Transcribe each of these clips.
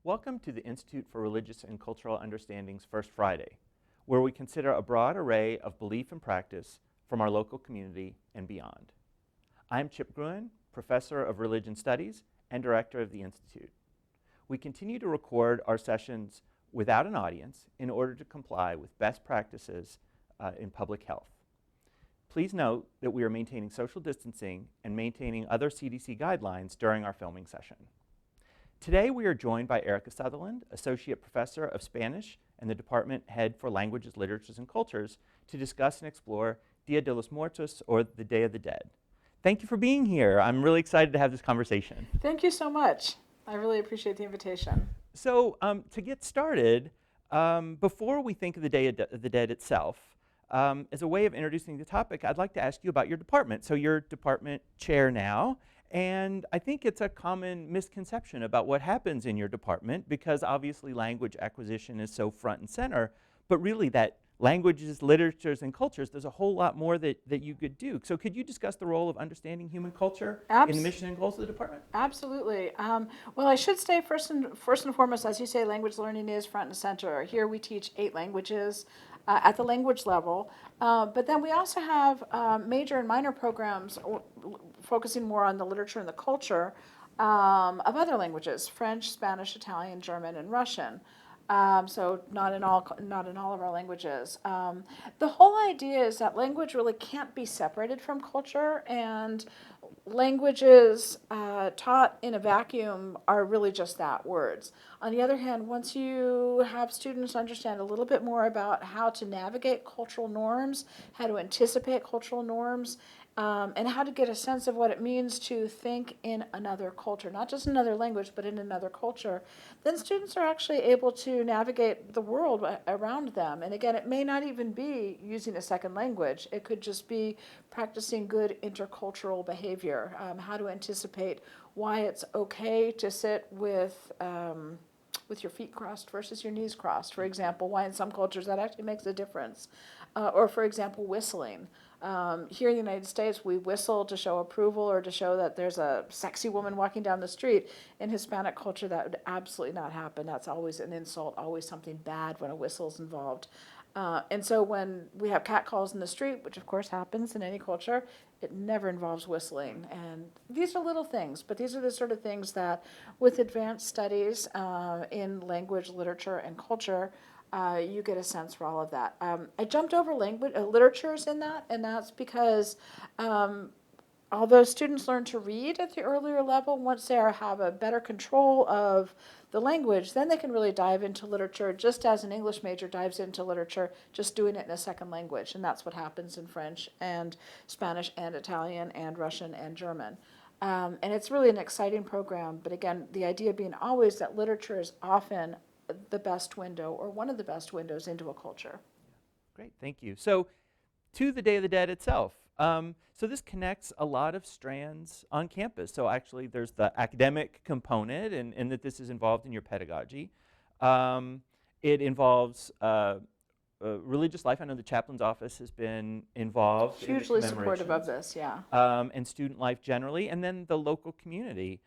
Welcome to the Institute for Religious and Cultural Understanding's First Friday, where we consider a broad array of belief and practice from our local community and beyond. I'm Chip Gruen, Professor of Religion Studies and Director of the Institute. We continue to record our sessions without an audience in order to comply with best practices in public health. Please note that we are maintaining social distancing and maintaining other CDC guidelines during our filming session. Today we are joined by Erika Sutherland, Associate Professor of Spanish and the Department Head for Languages, Literatures, and Cultures, to discuss and explore Dia de los Muertos, or the Day of the Dead. Thank you for being here. I'm really excited to have this conversation. Thank you so much. I really appreciate the invitation. So to get started, before we think of the Day of the Dead itself, as a way of introducing the topic, I'd like to ask you about your department. So you're department chair now, and I think it's a common misconception about what happens in your department because obviously language acquisition is so front and center, but really that languages, literatures, and cultures, there's a whole lot more that you could do. So could you discuss the role of understanding human culture in the mission and goals of the department? Absolutely. Well, I should say first and foremost, as you say, language learning is front and center. Here we teach 8 languages at the language level, but then we also have major and minor programs focusing more on the literature and the culture of other languages: French, Spanish, Italian, German, and Russian. So not in all of our languages. The whole idea is that language really can't be separated from culture, and languages taught in a vacuum are really just that, words. On the other hand, once you have students understand a little bit more about how to navigate cultural norms, how to anticipate cultural norms, and how to get a sense of what it means to think in another culture, not just another language, but in another culture, then students are actually able to navigate the world around them. And again, it may not even be using a second language. It could just be practicing good intercultural behavior, how to anticipate why it's okay to sit with your feet crossed versus your knees crossed, for example, why in some cultures that actually makes a difference. Or, for example, whistling. Here in the United States, we whistle to show approval or to show that there's a sexy woman walking down the street. In Hispanic culture, that would absolutely not happen. That's always an insult, always something bad when a whistle is involved. And so when we have catcalls in the street, which of course happens in any culture, it never involves whistling. And these are little things, but these are the sort of things that with advanced studies in language, literature, and culture, you get a sense for all of that. I jumped over literatures in that, and that's because although students learn to read at the earlier level, once they have a better control of the language, then they can really dive into literature just as an English major dives into literature, just doing it in a second language. And that's what happens in French and Spanish and Italian and Russian and German. And it's really an exciting program. But again, the idea being always that literature is often the best window or one of the best windows into a culture. Great, thank you. So to the Day of the Dead itself. So this connects a lot of strands on campus. So actually there's the academic component and that this is involved in your pedagogy. It involves religious life. I know the chaplain's office has been involved. Hugely supportive of this, yeah. And student life generally, and then the local community.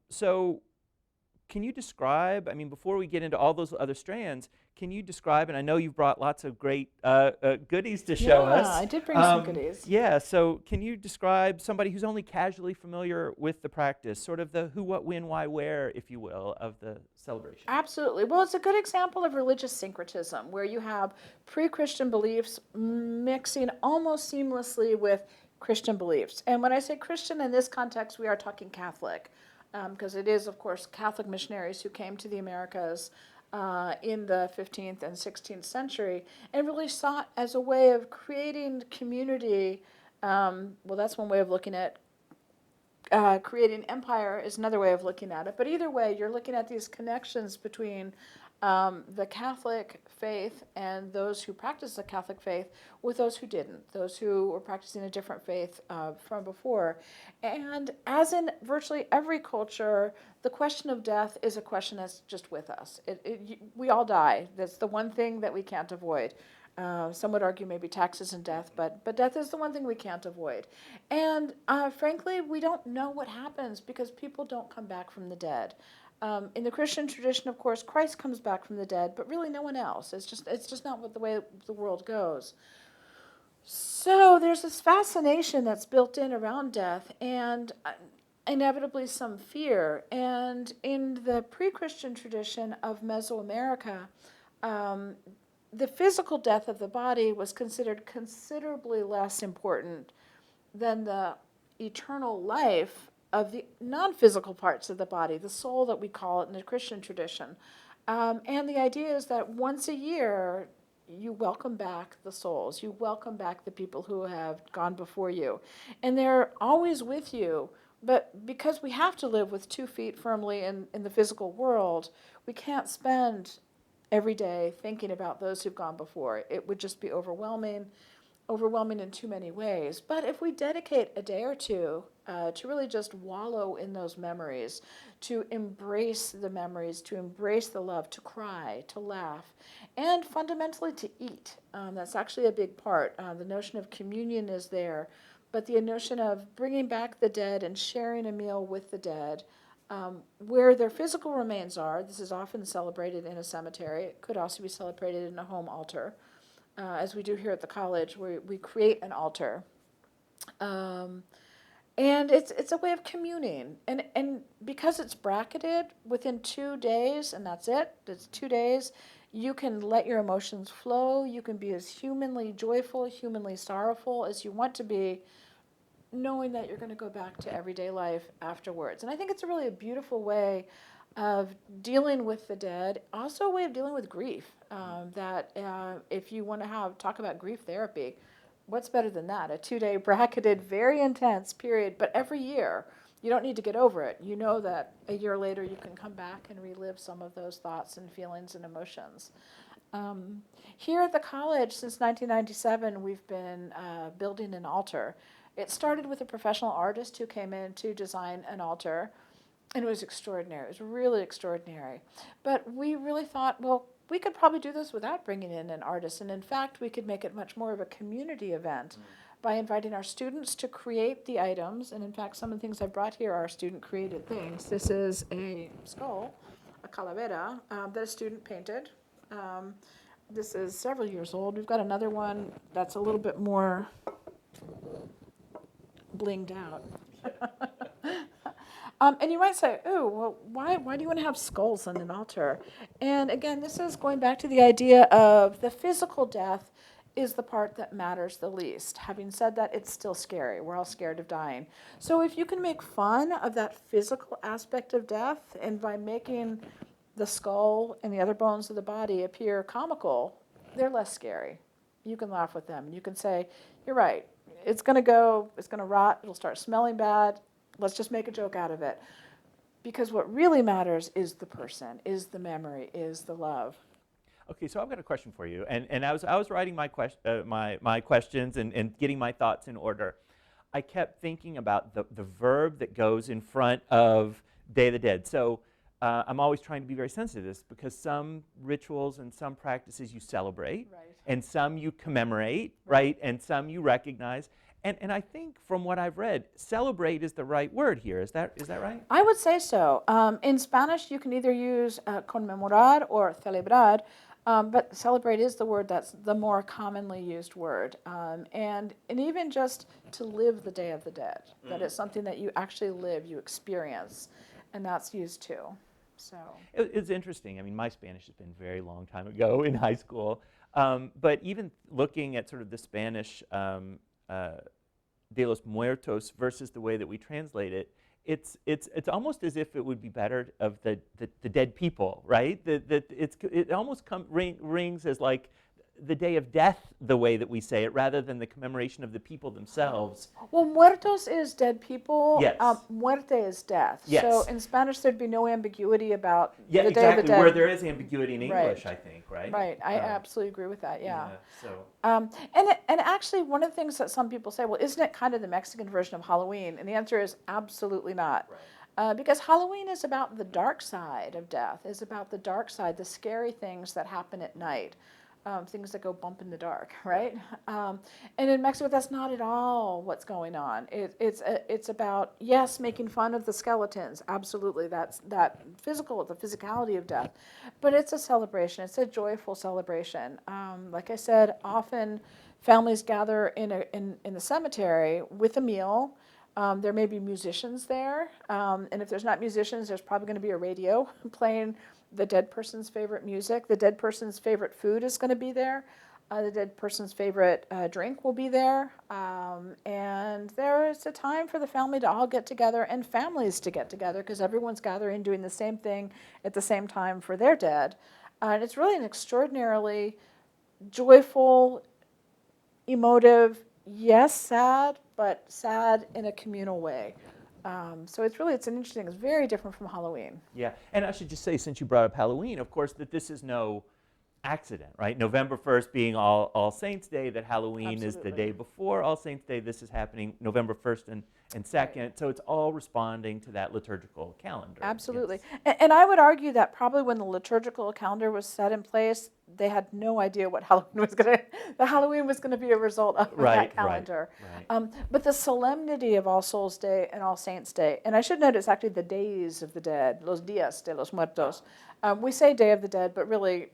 So can you describe, I mean, before we get into all those other strands, can you describe, and I know you've brought lots of great goodies to show us. Yeah, I did bring some goodies. Yeah, so can you describe somebody who's only casually familiar with the practice, sort of the who, what, when, why, where, if you will, of the celebration? Absolutely. Well, it's a good example of religious syncretism, where you have pre-Christian beliefs mixing almost seamlessly with Christian beliefs. And when I say Christian in this context, we are talking Catholic. Because it is, of course, Catholic missionaries who came to the Americas in the 15th and 16th century and really sought as a way of creating community. Well, that's one way of looking at creating empire is another way of looking at it. But either way, you're looking at these connections between the Catholic faith and those who practice the Catholic faith with those who didn't, those who were practicing a different faith from before. And as in virtually every culture, the question of death is a question that's just with us. We all die. That's the one thing that we can't avoid. Some would argue maybe taxes and death, but death is the one thing we can't avoid. And frankly, we don't know what happens because people don't come back from the dead. In the Christian tradition, of course, Christ comes back from the dead, but really no one else. It's just not what the way the world goes. So there's this fascination that's built in around death, and inevitably some fear. And in the pre-Christian tradition of Mesoamerica, um, the physical death of the body was considered considerably less important than the eternal life of the non-physical parts of the body, the soul that we call it in the Christian tradition. And the idea is that once a year, you welcome back the souls. You welcome back the people who have gone before you. And they're always with you. But because we have to live with 2 feet firmly in the physical world, we can't spend every day thinking about those who've gone before. It would just be overwhelming in too many ways. But if we dedicate a day or two to really just wallow in those memories, to embrace the memories, to embrace the love, to cry, to laugh, and fundamentally to eat. That's actually a big part. The notion of communion is there, but the notion of bringing back the dead and sharing a meal with the dead, where their physical remains are. This is often celebrated in a cemetery. It could also be celebrated in a home altar. As we do here at the college, where we create an altar. And it's a way of communing. And because it's bracketed within 2 days, and that's it, it's 2 days, you can let your emotions flow. You can be as humanly joyful, humanly sorrowful as you want to be, knowing that you're going to go back to everyday life afterwards. And I think it's really a beautiful way of dealing with the dead, also a way of dealing with grief. That if you want to talk about grief therapy, what's better than that? A 2-day bracketed, very intense period, but every year. You don't need to get over it. You know that a year later you can come back and relive some of those thoughts and feelings and emotions. Here at the college, since 1997, we've been building an altar. It started with a professional artist who came in to design an altar, and it was extraordinary. It was really extraordinary. But we really thought, well, we could probably do this without bringing in an artist. And in fact, we could make it much more of a community event by inviting our students to create the items. And in fact, some of the things I brought here are student-created things. This is a skull, a calavera, that a student painted. This is several years old. We've got another one that's a little bit more blinged out. And you might say, oh, well, why do you want to have skulls on an altar? And again, this is going back to the idea of the physical death is the part that matters the least. Having said that, it's still scary. We're all scared of dying. So if you can make fun of that physical aspect of death, and by making the skull and the other bones of the body appear comical, they're less scary. You can laugh with them. You can say, you're right. It's going to go, it's going to rot, it'll start smelling bad. Let's just make a joke out of it. Because what really matters is the person, is the memory, is the love. Okay, so I've got a question for you. And I was writing my questions and getting my thoughts in order. I kept thinking about the verb that goes in front of Day of the Dead. So I'm always trying to be very sensitive to this, because some rituals and some practices you celebrate, Right. and some you commemorate, right? And some you recognize. And I think from what I've read, celebrate is the right word here. Is that right? I would say so. In Spanish, you can either use conmemorar or celebrar, but celebrate is the word that's the more commonly used word. And even just to live the Day of the Dead, that is something that you actually live, you experience, and that's used too. So It's interesting. I mean, my Spanish has been a very long time ago in high school. But even looking at sort of the Spanish de los Muertos versus the way that we translate it, it's almost as if it would be better of the dead people, right? It almost rings as like the day of death, the way that we say it, rather than the commemoration of the people themselves. Well, muertos is dead people. Yes. Muerte is death. Yes. So in Spanish, there'd be no ambiguity about Yeah, the Day exactly. of the Dead. Where there is ambiguity in English, Right. I think, right? Right. I absolutely agree with that. Yeah. So. And actually, one of the things that some people say, well, isn't it kind of the Mexican version of Halloween? And the answer is absolutely not. Right. Because Halloween is about the dark side of death, is about the dark side, the scary things that happen at night. things that go bump in the dark, right? And in Mexico, that's not at all what's going on. It's about, yes, making fun of the skeletons, absolutely. That's the physicality of death, but it's a celebration. It's a joyful celebration. Like I said, often families gather in the cemetery with a meal. There may be musicians there, and if there's not musicians, there's probably going to be a radio playing the dead person's favorite music. The dead person's favorite food is going to be there. The dead person's favorite drink will be there. And there's a time for the family to all get together and families to get together because everyone's gathering doing the same thing at the same time for their dead. And it's really an extraordinarily joyful, emotive, yes, sad, but sad in a communal way. So it's an interesting, it's very different from Halloween. Yeah, and I should just say, since you brought up Halloween, of course, that this is no accident, right? November 1st being All Saints Day, that Halloween is the day before All Saints Day. This is happening November 1st and 2nd. Right. So it's all responding to that liturgical calendar. Absolutely. Yes. And I would argue that probably when the liturgical calendar was set in place, they had no idea what Halloween was going to, the Halloween was going to be a result of that calendar. Right. But the solemnity of All Souls Day and All Saints Day, and I should note it's actually the days of the dead, los días de los muertos. We say Day of the Dead, but really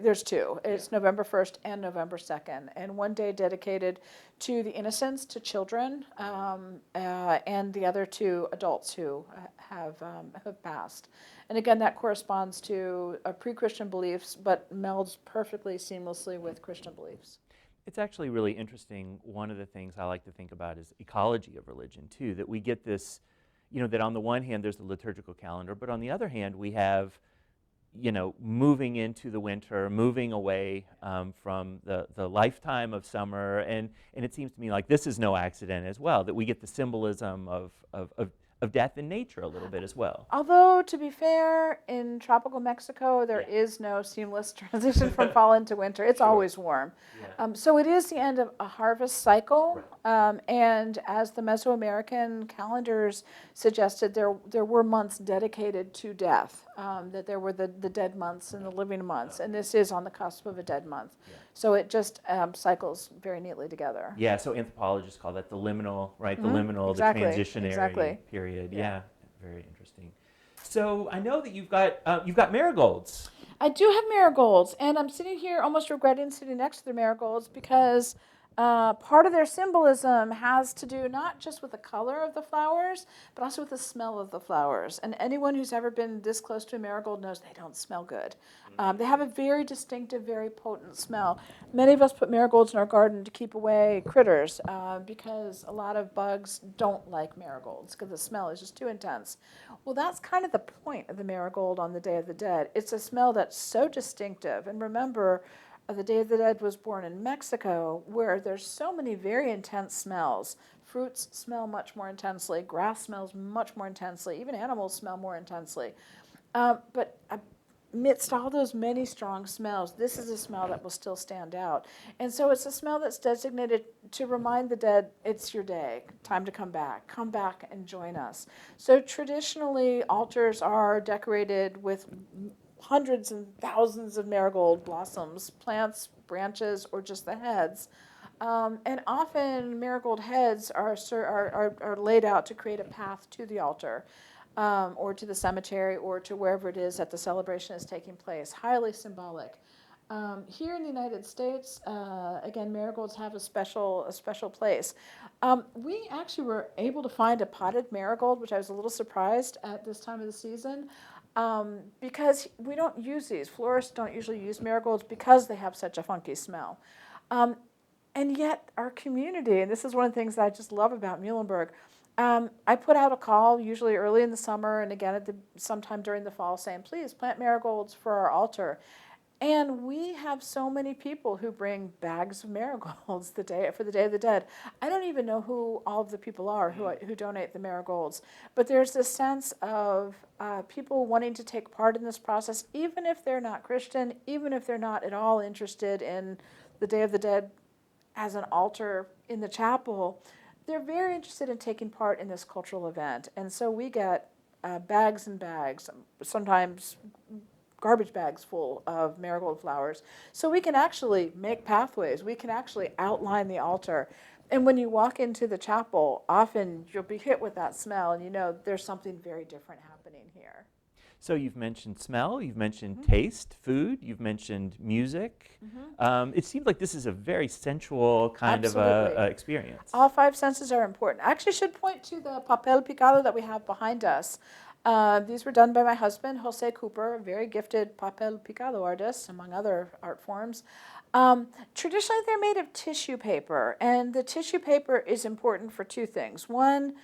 there's two. It's November 1st and November 2nd, and one day dedicated to the innocents, to children, and the other to adults who have passed. And again, that corresponds to pre-Christian beliefs, but melds perfectly seamlessly with Christian beliefs. It's actually really interesting. One of the things I like to think about is ecology of religion, too, that we get this, that on the one hand there's the liturgical calendar, but on the other hand we have moving into the winter, moving away from the lifetime of summer, and it seems to me like this is no accident as well, that we get the symbolism of death in nature a little bit as well. Although, to be fair, in tropical Mexico, there is no seamless transition from fall into winter. It's always warm. Yeah. So it is the end of a harvest cycle, and as the Mesoamerican calendars suggested, there were months dedicated to death, that there were the dead months and the living months, and this is on the cusp of a dead month. Yeah. So it just cycles very neatly together. Yeah, so anthropologists call that the liminal, right? Mm-hmm. The liminal, exactly. The transitionary period. Yeah, very interesting. So I know that you've got marigolds. I do have marigolds, and I'm sitting here almost regretting sitting next to the marigolds because part of their symbolism has to do not just with the color of the flowers, but also with the smell of the flowers. And anyone who's ever been this close to a marigold knows they don't smell good. They have a very distinctive, very potent smell. Many of us put marigolds in our garden to keep away critters because a lot of bugs don't like marigolds because the smell is just too intense. Well, that's kind of the point of the marigold on the Day of the Dead. It's a smell that's so distinctive. And remember, the Day of the Dead was born in Mexico, where there's so many very intense smells. Fruits smell much more intensely. Grass smells much more intensely. Even animals smell more intensely. But amidst all those many strong smells, this is a smell that will still stand out. And so it's a smell that's designated to remind the dead, it's your day, time to come back. Come back and join us. So traditionally, altars are decorated with hundreds and thousands of marigold blossoms, plants, branches, or just the heads. And often marigold heads are laid out to create a path to the altar, or to the cemetery, or to wherever it is that the celebration is taking place. Highly symbolic. Here in the United States, again, marigolds have a special place. We actually were able to find a potted marigold, which I was a little surprised at this time of the season. Because we don't use these. Florists don't usually use marigolds because they have such a funky smell. And yet our community, and this is one of the things that I just love about Muhlenberg, I put out a call usually early in the summer and again sometime during the fall saying, please plant marigolds for our altar. And we have so many people who bring bags of marigolds for the Day of the Dead. I don't even know who all of the people are who donate the marigolds. But there's this sense of people wanting to take part in this process, even if they're not Christian, even if they're not at all interested in the Day of the Dead as an altar in the chapel. They're very interested in taking part in this cultural event. And so we get bags and bags, sometimes garbage bags full of marigold flowers. So we can actually make pathways. We can actually outline the altar. And when you walk into the chapel, often you'll be hit with that smell, and you know there's something very different happening here. So you've mentioned smell, you've mentioned Mhm. taste, food, you've mentioned music. It seems like this is a very sensual kind of Absolutely. experience. All five senses are important. I actually should point to the papel picado that we have behind us. These were done by my husband, Jose Cooper, a very gifted papel picado artist, among other art forms. Traditionally, they're made of tissue paper, and the tissue paper is important for two things. One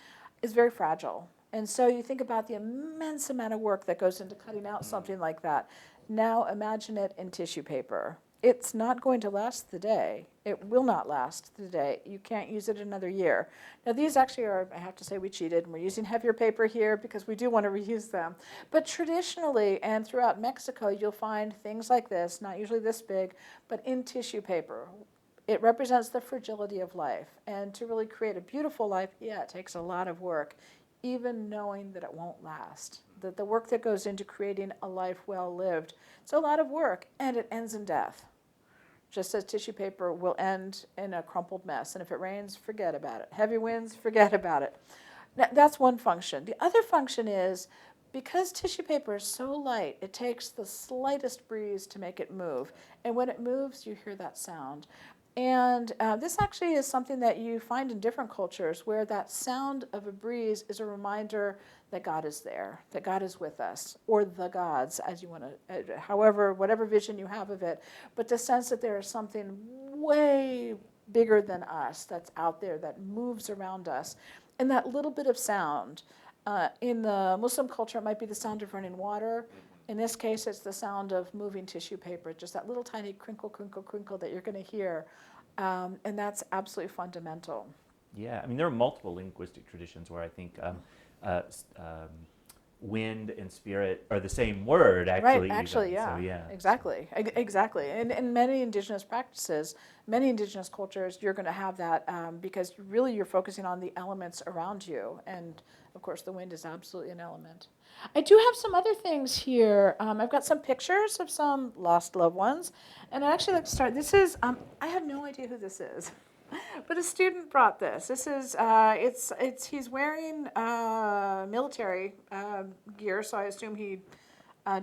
is very fragile, and so you think about the immense amount of work that goes into cutting out something like that. Now imagine it in tissue paper. It's not going to last the day. It will not last the day. You can't use it another year. Now these actually are, I have to say we cheated, and we're using heavier paper here because we do want to reuse them. But traditionally and throughout Mexico, you'll find things like this, not usually this big, but in tissue paper. It represents the fragility of life. And to really create a beautiful life, yeah, it takes a lot of work, even knowing that it won't last. That the work that goes into creating a life well lived, it's a lot of work, and it ends in death. Just as tissue paper will end in a crumpled mess. And if it rains, forget about it. Heavy winds, forget about it. That's one function. The other function is, because tissue paper is so light, it takes the slightest breeze to make it move. And when it moves, you hear that sound. And this actually is something that you find in different cultures, where that sound of a breeze is a reminder that God is there, that God is with us, or the gods, as you want to, however, whatever vision you have of it. But the sense that there is something way bigger than us that's out there, that moves around us. And that little bit of sound, in the Muslim culture, it might be the sound of running water. In this case, it's the sound of moving tissue paper, just that little tiny crinkle, crinkle, crinkle that you're going to hear. And that's absolutely fundamental. Yeah, I mean, there are multiple linguistic traditions where I think uh, s- um, wind and spirit are the same word, actually. Right, actually, even. yeah, So, yeah. exactly, exactly. And in many indigenous practices, many indigenous cultures, you're going to have that because really you're focusing on the elements around you. And of course, the wind is absolutely an element. I do have some other things here. I've got some pictures of some lost loved ones. And I'd actually like to start. This is, I have no idea who this is. But a student brought this. This is, he's wearing military gear, so I assume he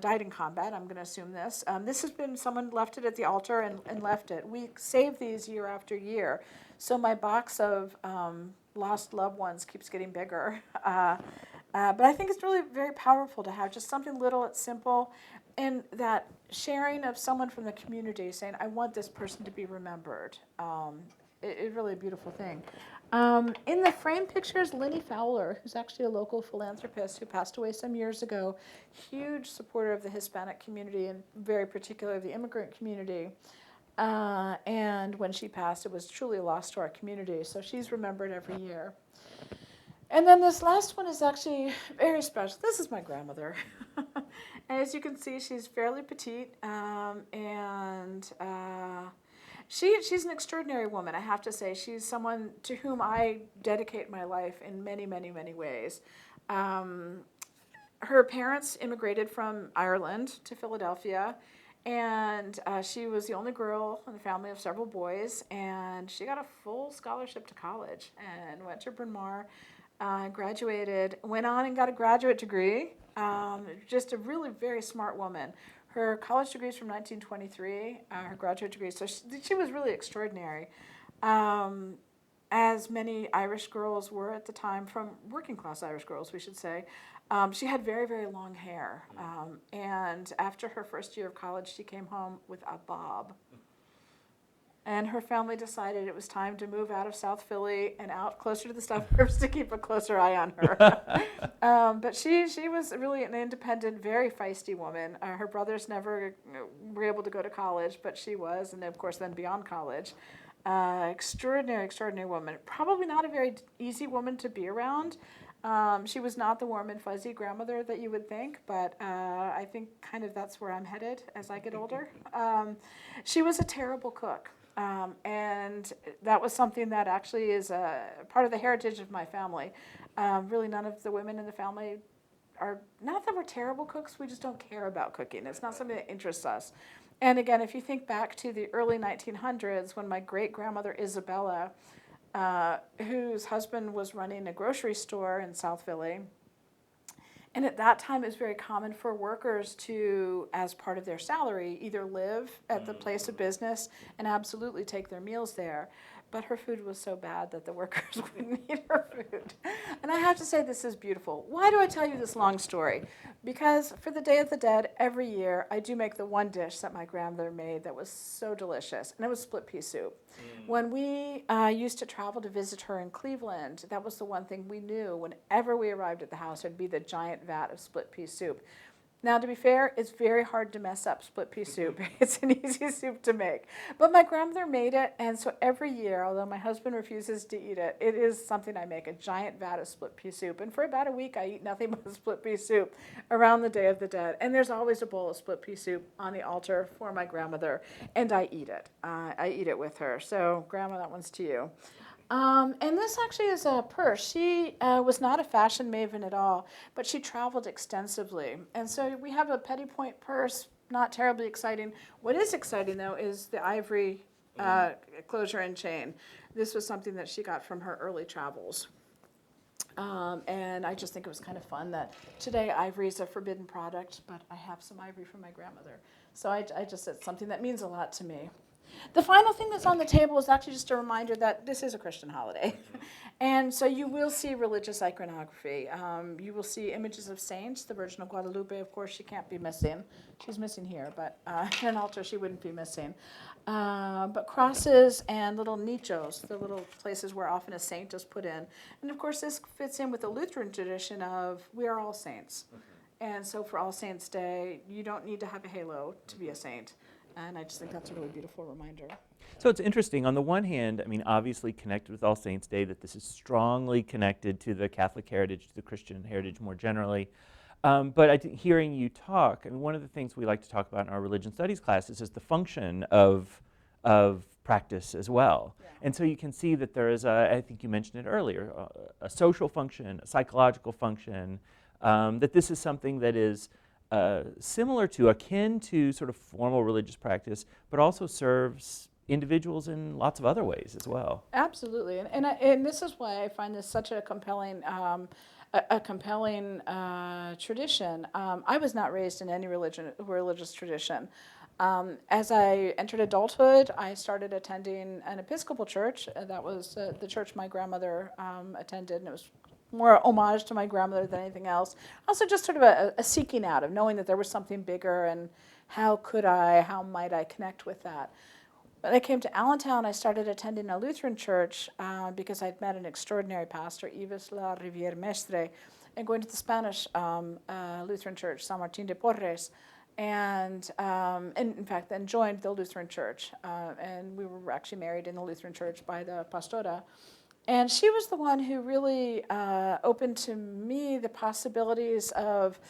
died in combat. I'm going to assume this. This has been, someone left it at the altar and left it. We save these year after year. So my box of lost loved ones keeps getting bigger. But I think it's really very powerful to have just something little, it's simple, and that sharing of someone from the community saying, I want this person to be remembered. It's really a beautiful thing. In the frame pictures, Lenny Fowler, who's actually a local philanthropist who passed away some years ago, huge supporter of the Hispanic community and very particularly the immigrant community. And when she passed, it was truly a loss to our community. So she's remembered every year. And then this last one is actually very special. This is my grandmother. And as you can see, she's fairly petite, and she's an extraordinary woman, I have to say. She's someone to whom I dedicate my life in many, many, many ways. Her parents immigrated from Ireland to Philadelphia, and she was the only girl in a family of several boys, and she got a full scholarship to college and went to Bryn Mawr, graduated, went on and got a graduate degree. Just a really very smart woman. Her college degree is from 1923, her graduate degree, so she was really extraordinary. As many Irish girls were at the time, from working class Irish girls, we should say. She had very, very long hair. And after her first year of college, she came home with a bob. And her family decided it was time to move out of South Philly and out closer to the suburbs to keep a closer eye on her. But she was really an independent, very feisty woman. Her brothers never were able to go to college, but she was, and of course then beyond college. Extraordinary, extraordinary woman. Probably not a very easy woman to be around. She was not the warm and fuzzy grandmother that you would think, but I think kind of that's where I'm headed as I get older. She was a terrible cook. And that was something that actually is a part of the heritage of my family. Really, none of the women in the family are not that we're terrible cooks, we just don't care about cooking. It's not something that interests us. And again, if you think back to the early 1900s when my great-grandmother Isabella, whose husband was running a grocery store in South Philly, and at that time, it was very common for workers to, as part of their salary, either live at the place of business and absolutely take their meals there. But her food was so bad that the workers wouldn't eat her food. And I have to say, this is beautiful. Why do I tell you this long story? Because for the Day of the Dead, every year, I do make the one dish that my grandmother made that was so delicious, and it was split pea soup. When we used to travel to visit her in Cleveland, that was the one thing we knew. Whenever we arrived at the house, there'd be the giant vat of split pea soup. Now, to be fair, it's very hard to mess up split pea soup. It's an easy soup to make. But my grandmother made it, and so every year, although my husband refuses to eat it, it is something I make, a giant vat of split pea soup. And for about a week, I eat nothing but split pea soup around the Day of the Dead. And there's always a bowl of split pea soup on the altar for my grandmother, and I eat it. I eat it with her. So, Grandma, that one's to you. And this actually is a purse. She was not a fashion maven at all, but she traveled extensively. And so we have a petit point purse, not terribly exciting. What is exciting, though, is the ivory closure and chain. This was something that she got from her early travels. And I just think it was kind of fun that today ivory is a forbidden product, but I have some ivory from my grandmother. So it's something that means a lot to me. The final thing that's on the table is actually just a reminder that this is a Christian holiday. And so you will see religious iconography. You will see images of saints. The Virgin of Guadalupe, of course, she can't be missing. She's missing here, but in an altar she wouldn't be missing. But crosses and little nichos, the little places where often a saint is put in. And of course this fits in with the Lutheran tradition of we are all saints. And so for All Saints' Day, you don't need to have a halo to be a saint. And I just think that's a really beautiful reminder. So it's interesting. On the one hand, I mean, obviously connected with All Saints' Day, that this is strongly connected to the Catholic heritage, to the Christian heritage more generally. But hearing you talk, I mean, one of the things we like to talk about in our religion studies classes is the function of practice as well. Yeah. And so you can see that there is, I think you mentioned it earlier, a social function, a psychological function, that this is something that is similar to, akin to sort of formal religious practice, but also serves individuals in lots of other ways as well. Absolutely, and this is why I find this such a compelling tradition. I was not raised in any religious tradition. As I entered adulthood, I started attending an Episcopal church. That was the church my grandmother attended, and it was more homage to my grandmother than anything else. Also just sort of a seeking out of knowing that there was something bigger and how might I connect with that. When I came to Allentown, I started attending a Lutheran church because I'd met an extraordinary pastor, Yves La Riviere Mestre, and going to the Spanish Lutheran church, San Martin de Porres, and in fact then joined the Lutheran church. And we were actually married in the Lutheran church by the pastora. And she was the one who really opened to me the possibilities of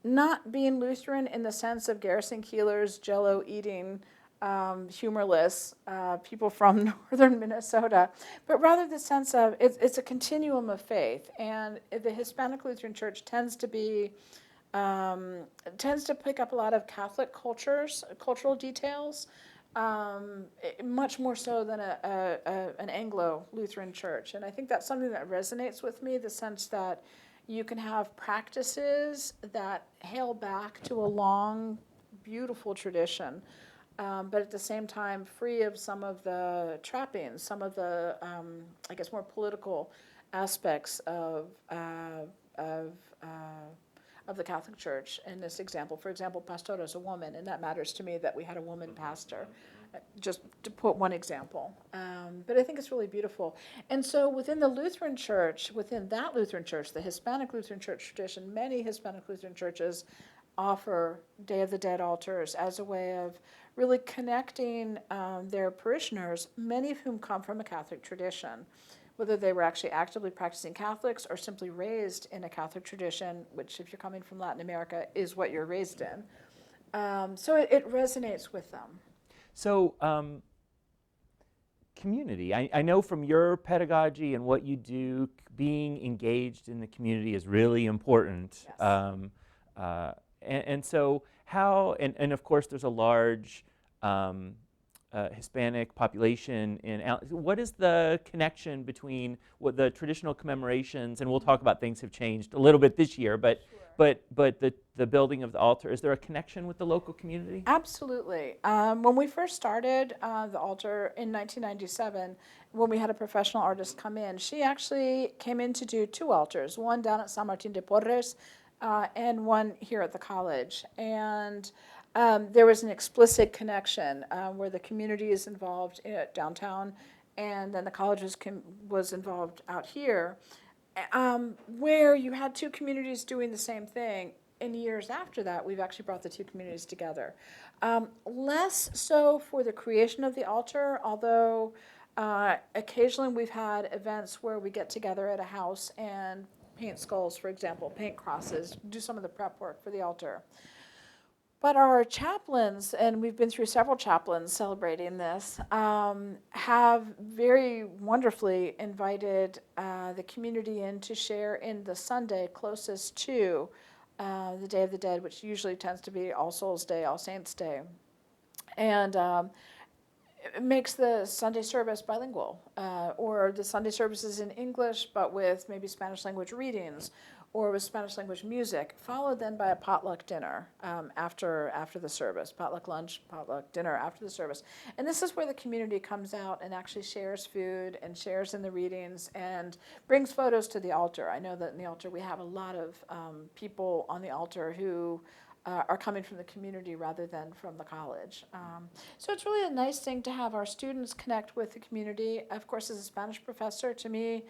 not being Lutheran in the sense of Garrison Keillor's Jell-O-eating, humorless people from northern Minnesota, but rather the sense of it's a continuum of faith. And the Hispanic Lutheran Church tends to pick up a lot of Catholic cultural details, much more so than an Anglo-Lutheran church. And I think that's something that resonates with me, the sense that you can have practices that hail back to a long, beautiful tradition, but at the same time free of some of the trappings, some of the, I guess, more political aspects of the Catholic Church. In this example, for example, pastora is a woman, and that matters to me that we had a woman pastor, just to put one example. But I think it's really beautiful. And so within the Lutheran Church, the Hispanic Lutheran Church tradition, many Hispanic Lutheran churches offer Day of the Dead altars as a way of really connecting their parishioners, many of whom come from a Catholic tradition, whether they were actually actively practicing Catholics or simply raised in a Catholic tradition, which if you're coming from Latin America is what you're raised in. So it resonates with them. So community. I know from your pedagogy and what you do, being engaged in the community is really important. Yes. And so how, and of course there's a large Hispanic population what is the connection between what the traditional commemorations, and we'll talk about things have changed a little bit this year, but the building of the altar, is there a connection with the local community? Absolutely. When we first started the altar in 1997, when we had a professional artist come in, she actually came in to do two altars, one down at San Martin de Porres and one here at the college. And there was an explicit connection where the community is involved downtown, and then the college was involved out here, where you had two communities doing the same thing. In years after that, we've actually brought the two communities together. Less so for the creation of the altar, although occasionally we've had events where we get together at a house and paint skulls, for example, paint crosses, do some of the prep work for the altar. But our chaplains, and we've been through several chaplains celebrating this, have very wonderfully invited the community in to share in the Sunday closest to the Day of the Dead, which usually tends to be All Souls Day, All Saints Day. And it makes the Sunday service bilingual, or the Sunday services in English, but with maybe Spanish language readings, or with Spanish language music, followed then by a potluck dinner after the service, potluck lunch, potluck dinner after the service. And this is where the community comes out and actually shares food and shares in the readings and brings photos to the altar. I know that in the altar we have a lot of people on the altar who are coming from the community rather than from the college. So it's really a nice thing to have our students connect with the community. Of course, as a Spanish professor, to me,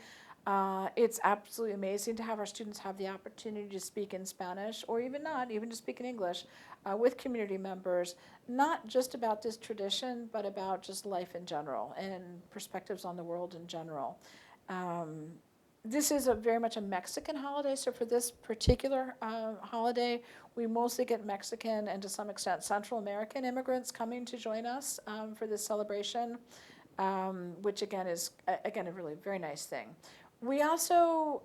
it's absolutely amazing to have our students have the opportunity to speak in Spanish, or even not, even to speak in English, with community members, not just about this tradition, but about just life in general and perspectives on the world in general. This is very much a Mexican holiday, so for this particular holiday, we mostly get Mexican and to some extent Central American immigrants coming to join us for this celebration, which again is a really very nice thing. We also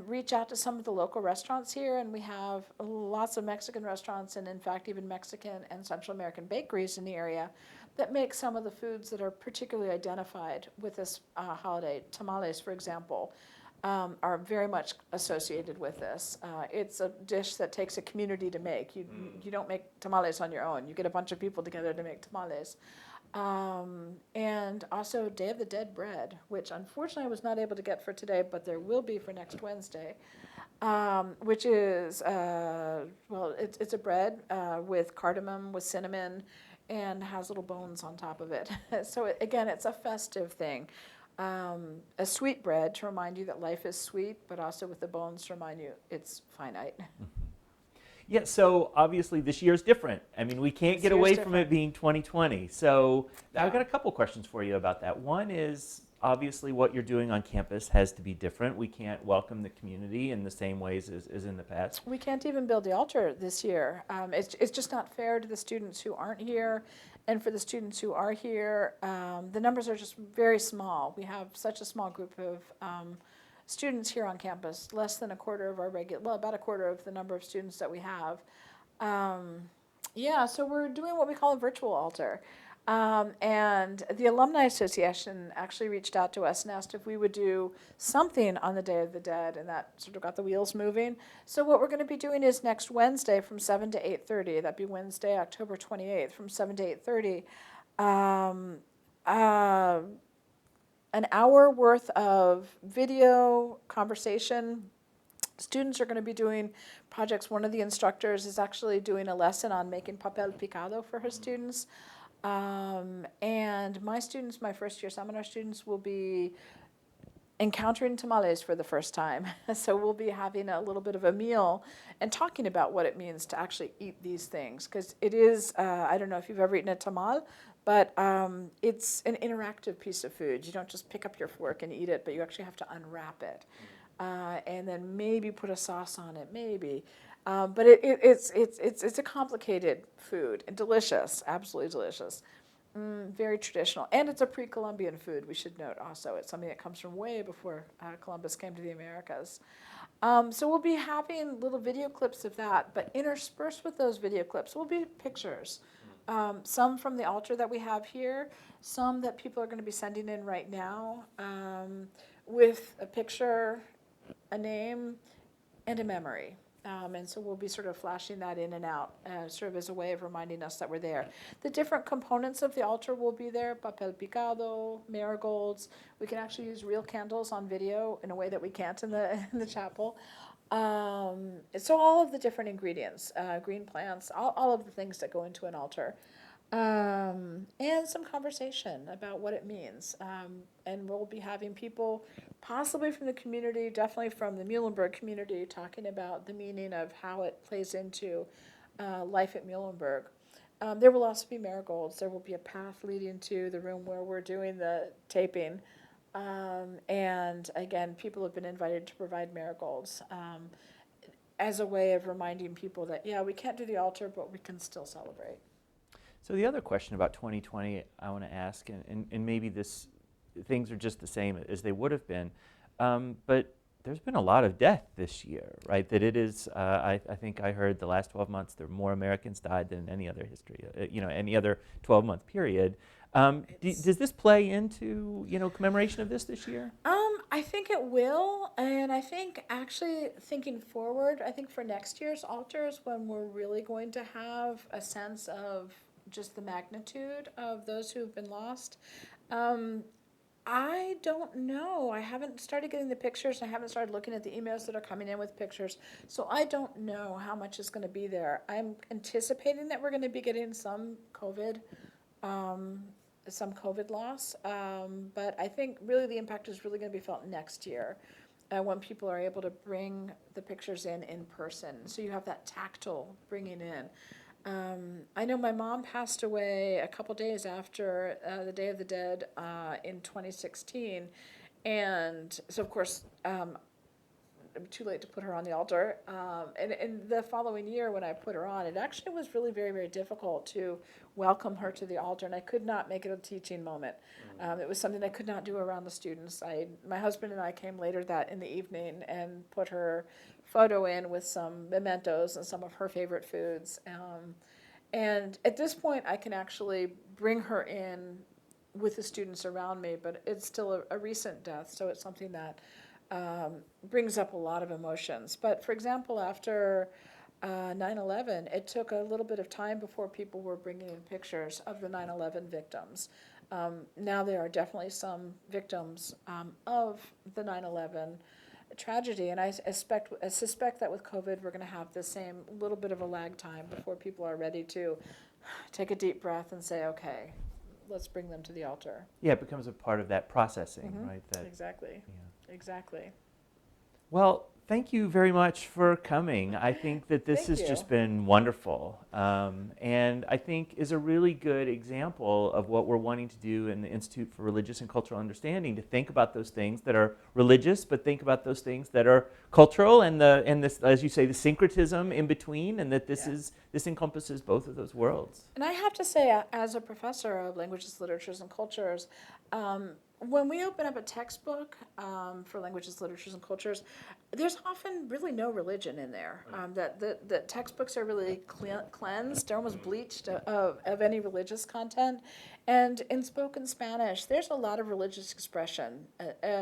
reach out to some of the local restaurants here, and we have lots of Mexican restaurants, and in fact even Mexican and Central American bakeries in the area that make some of the foods that are particularly identified with this holiday. Tamales, for example, are very much associated with this. It's a dish that takes a community to make. You don't make tamales on your own. You get a bunch of people together to make tamales. And also Day of the Dead bread, which unfortunately I was not able to get for today, but there will be for next Wednesday, which is, it's a bread with cardamom, with cinnamon, and has little bones on top of it. So again, it's a festive thing. A sweet bread to remind you that life is sweet, but also with the bones to remind you it's finite. Yeah, so obviously this year's different. I mean, we can't get away from it being 2020. So I've got a couple questions for you about that. One is, obviously what you're doing on campus has to be different. We can't welcome the community in the same ways as in the past. We can't even build the altar this year. It's just not fair to the students who aren't here. And for the students who are here, the numbers are just very small. We have such a small group of students here on campus, less than a quarter of our about a quarter of the number of students that we have. So we're doing what we call a virtual altar. And the Alumni Association actually reached out to us and asked if we would do something on the Day of the Dead, and that sort of got the wheels moving. So what we're going to be doing is next Wednesday from 7 to 8:30, that'd be Wednesday, October 28th, from 7 to 8:30, an hour worth of video conversation. Students are going to be doing projects. One of the instructors is actually doing a lesson on making papel picado for her students. And my students, my first year seminar students, will be encountering tamales for the first time. So we'll be having a little bit of a meal and talking about what it means to actually eat these things. Because it is, I don't know if you've ever eaten a tamal, but it's an interactive piece of food. You don't just pick up your fork and eat it, but you actually have to unwrap it. And then maybe put a sauce on it, maybe. But it's a complicated food, and delicious, absolutely delicious. Very traditional. And it's a pre-Columbian food, we should note also. It's something that comes from way before Columbus came to the Americas. So we'll be having little video clips of that, but interspersed with those video clips will be pictures. Some from the altar that we have here, some that people are going to be sending in right now, with a picture, a name, and a memory. And so we'll be sort of flashing that in and out, sort of as a way of reminding us that we're there. The different components of the altar will be there: papel picado, marigolds. We can actually use real candles on video in a way that we can't in the chapel. So all of the different ingredients, green plants, all of the things that go into an altar. And some conversation about what it means. And we'll be having people possibly from the community, definitely from the Muhlenberg community, talking about the meaning of how it plays into life at Muhlenberg. There will also be marigolds. There will be a path leading to the room where we're doing the taping. And again, people have been invited to provide marigolds as a way of reminding people that, yeah, we can't do the altar, but we can still celebrate. So the other question about 2020 I want to ask, and maybe things are just the same as they would have been, but there's been a lot of death this year, right? That it is, I think I heard the last 12 months there more Americans died than any other history, any other 12-month period. Does this play into, commemoration of this year? I think it will, and I think actually thinking forward, I think for next year's altars, when we're really going to have a sense of just the magnitude of those who have been lost. I don't know. I haven't started getting the pictures. I haven't started looking at the emails that are coming in with pictures. So I don't know how much is going to be there. I'm anticipating that we're going to be getting some COVID loss. But I think really the impact is really going to be felt next year when people are able to bring the pictures in person. So you have that tactile bringing in. I know my mom passed away a couple days after the Day of the Dead in 2016, and so of course too late to put her on the altar. And the following year when I put her on, it actually was really very, very difficult to welcome her to the altar, and I could not make it a teaching moment. It was something I could not do around the students. My husband and I came later that in the evening and put her photo in with some mementos and some of her favorite foods. And at this point, I can actually bring her in with the students around me, but it's still a recent death, so it's something that brings up a lot of emotions. But for example, after 9/11, it took a little bit of time before people were bringing in pictures of the 9/11 victims. Now there are definitely some victims of the 9/11 tragedy, and I suspect that with COVID we're going to have the same little bit of a lag time before people are ready to take a deep breath and say, okay, let's bring them to the altar. Yeah, it becomes a part of that processing, right? Exactly. Yeah. Exactly. Well, thank you very much for coming. I think that this has just been wonderful, and I think is a really good example of what we're wanting to do in the Institute for Religious and Cultural Understanding, to think about those things that are religious, but think about those things that are cultural, and this, as you say, the syncretism in between, and that this encompasses both of those worlds. And I have to say, as a professor of languages, literatures, and cultures, when we open up a textbook for languages, literatures, and cultures, there's often really no religion in there. The textbooks are really cleansed, they're almost bleached of any religious content. And in spoken Spanish, there's a lot of religious expression.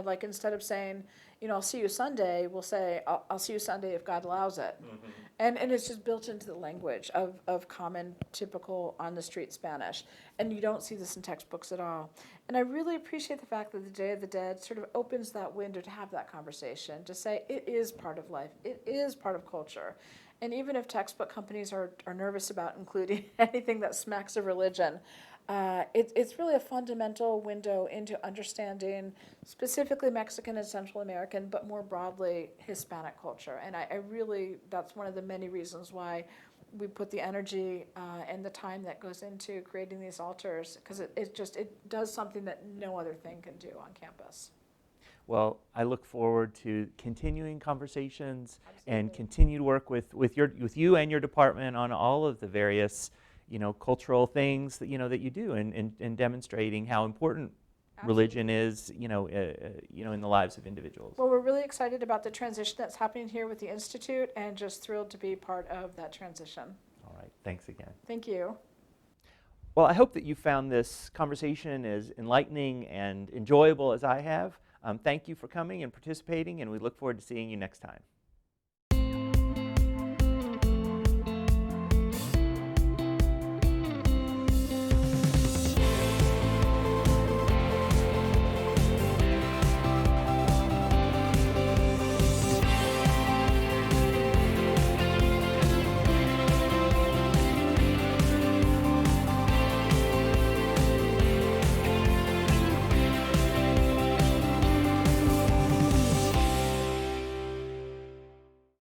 Like instead of saying, I'll see you Sunday, we'll say, I'll see you Sunday if God allows it. Mm-hmm. And it's just built into the language of common, typical, on-the-street Spanish. And you don't see this in textbooks at all. And I really appreciate the fact that the Day of the Dead sort of opens that window to have that conversation, to say it is part of life, it is part of culture. And even if textbook companies are nervous about including anything that smacks of religion, it's really a fundamental window into understanding specifically Mexican and Central American, but more broadly Hispanic culture. And I really, that's one of the many reasons why we put the energy and the time that goes into creating these altars, because it does something that no other thing can do on campus. Well, I look forward to continuing conversations. Absolutely. And continued work with you and your department on all of the various cultural things that, that you do, and demonstrating how important religion is, in the lives of individuals. Well, we're really excited about the transition that's happening here with the Institute, and just thrilled to be part of that transition. All right, thanks again. Thank you. Well, I hope that you found this conversation as enlightening and enjoyable as I have. Thank you for coming and participating, and we look forward to seeing you next time.